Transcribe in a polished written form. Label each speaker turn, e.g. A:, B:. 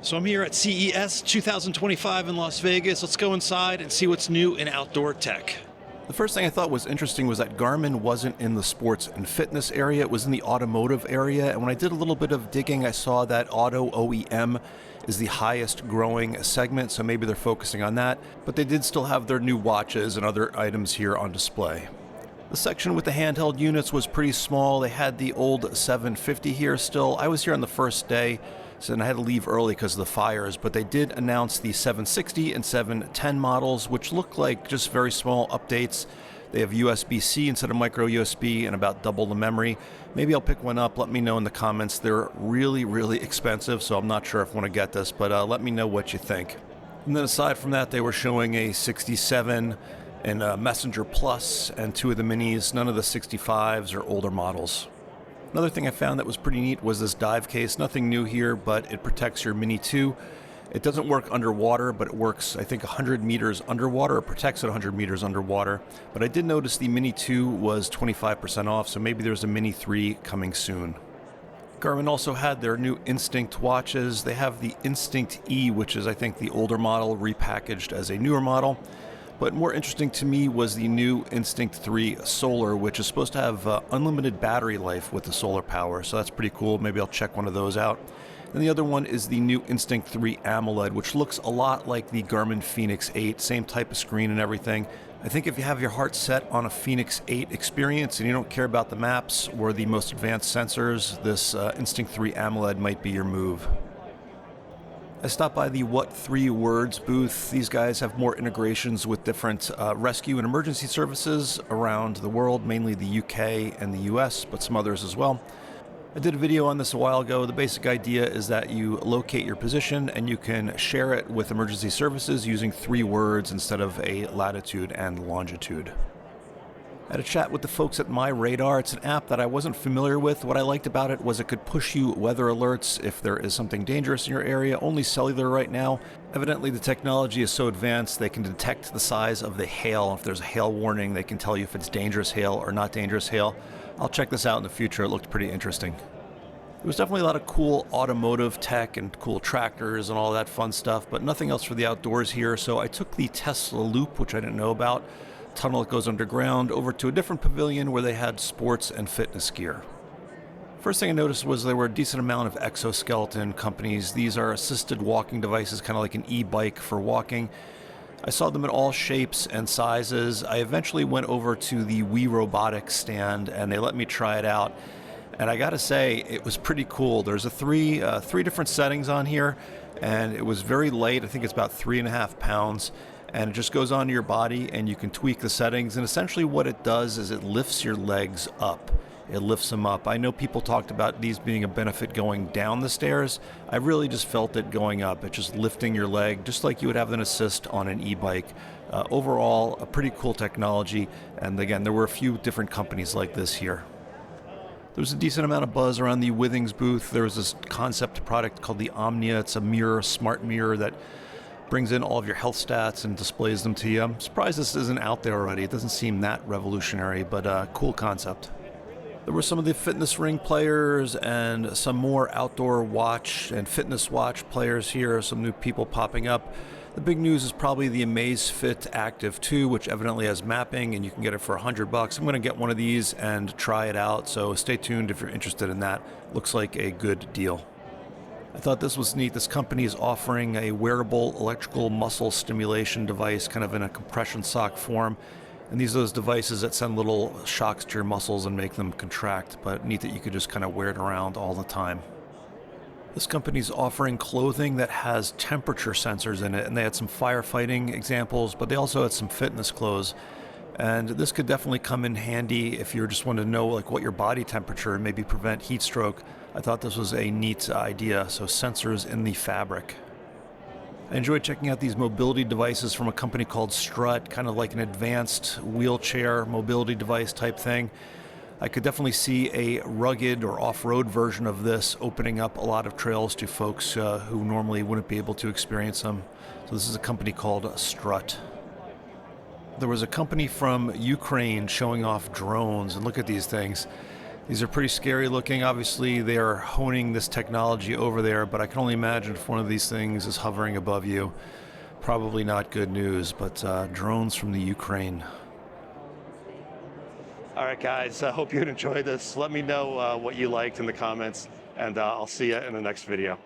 A: So I'm here at CES 2025 in Las Vegas. Let's go inside and see what's new in outdoor tech.
B: The first thing I thought was interesting was that Garmin wasn't in the sports and fitness area, it was in the automotive area. And when I did a little bit of digging, I saw that auto OEM is the highest growing segment, so maybe they're focusing on that. But they did still have their new watches and other items here on display. The section with the handheld units was pretty small. They had the old 750 here still. I was here on the first day, so then I had to leave early because of the fires, but they did announce the 760 and 710 models, which look like just very small updates. They have USB-C instead of micro USB and about double the memory. Maybe I'll pick one up. Let me know in the comments. They're really, really expensive, so I'm not sure if I want to get this, but let me know what you think. And then aside from that, they were showing a 67 and a Messenger Plus and two of the minis, none of the 65s or older models. Another thing I found that was pretty neat was this dive case. Nothing new here, but it protects your Mini 2. It doesn't work underwater, but it works, I think, 100 meters underwater. It protects at 100 meters underwater. But I did notice the Mini 2 was 25% off, so maybe there's a Mini 3 coming soon. Garmin also had their new Instinct watches. They have the Instinct E, which is, I think, the older model repackaged as a newer model. But more interesting to me was the new Instinct 3 Solar, which is supposed to have unlimited battery life with the solar power, so that's pretty cool. Maybe I'll check one of those out. And the other one is the new Instinct 3 AMOLED, which looks a lot like the Garmin Fenix 8, same type of screen and everything. I think if you have your heart set on a Fenix 8 experience and you don't care about the maps or the most advanced sensors, this Instinct 3 AMOLED might be your move. I stopped by the What 3 Words booth. These guys have more integrations with different rescue and emergency services around the world, mainly the UK and the US, but some others as well. I did a video on this a while ago. The basic idea is that you locate your position and you can share it with emergency services using 3 words instead of a latitude and longitude. I had a chat with the folks at MyRadar. It's an app that I wasn't familiar with. What I liked about it was it could push you weather alerts if there is something dangerous in your area, only cellular right now. Evidently the technology is so advanced they can detect the size of the hail. If there's a hail warning, they can tell you if it's dangerous hail or not dangerous hail. I'll check this out in the future. It looked pretty interesting. There was definitely a lot of cool automotive tech and cool tractors and all that fun stuff, but nothing else for the outdoors here. So I took the Tesla Loop, which I didn't know about, tunnel that goes underground, over to a different pavilion where they had sports and fitness gear. First thing I noticed was there were a decent amount of exoskeleton companies. These are assisted walking devices, kind of like an e-bike for walking. I saw them in all shapes and sizes. I eventually went over to the Wii Robotics stand and they let me try it out. And I gotta say, it was pretty cool. There's three different settings on here, and it was very light. I think it's about 3.5 pounds. And it just goes onto your body and you can tweak the settings. And essentially what it does is it lifts your legs up. It lifts them up. I know people talked about these being a benefit going down the stairs. I really just felt it going up. It's just lifting your leg, just like you would have an assist on an e-bike. Overall, a pretty cool technology. And again, there were a few different companies like this here. There was a decent amount of buzz around the Withings booth. There was this concept product called the Omnia. It's a mirror, smart mirror that brings in all of your health stats and displays them to you. I'm surprised this isn't out there already. It doesn't seem that revolutionary, but cool concept. There were some of the fitness ring players and some more outdoor watch and fitness watch players here, some new people popping up. The big news is probably the Amazfit Active 2, which evidently has mapping and you can get it for $100. I'm going to get one of these and try it out, so stay tuned if you're interested in that. Looks like a good deal. I thought this was neat. This company is offering a wearable electrical muscle stimulation device, kind of in a compression sock form. And these are those devices that send little shocks to your muscles and make them contract, but neat that you could just kind of wear it around all the time. This company is offering clothing that has temperature sensors in it, and they had some firefighting examples, but they also had some fitness clothes. And this could definitely come in handy if you just want to know like what your body temperature and maybe prevent heat stroke. I thought this was a neat idea, so sensors in the fabric. I enjoyed checking out these mobility devices from a company called Strut, kind of like an advanced wheelchair mobility device type thing. I could definitely see a rugged or off-road version of this opening up a lot of trails to folks who normally wouldn't be able to experience them. So this is a company called Strut. There was a company from Ukraine showing off drones, and look at these things. These are pretty scary looking. Obviously, they are honing this technology over there, but I can only imagine if one of these things is hovering above you. Probably not good news, but drones from the Ukraine.
A: All right, guys, I hope you enjoyed this. Let me know what you liked in the comments, and I'll see you in the next video.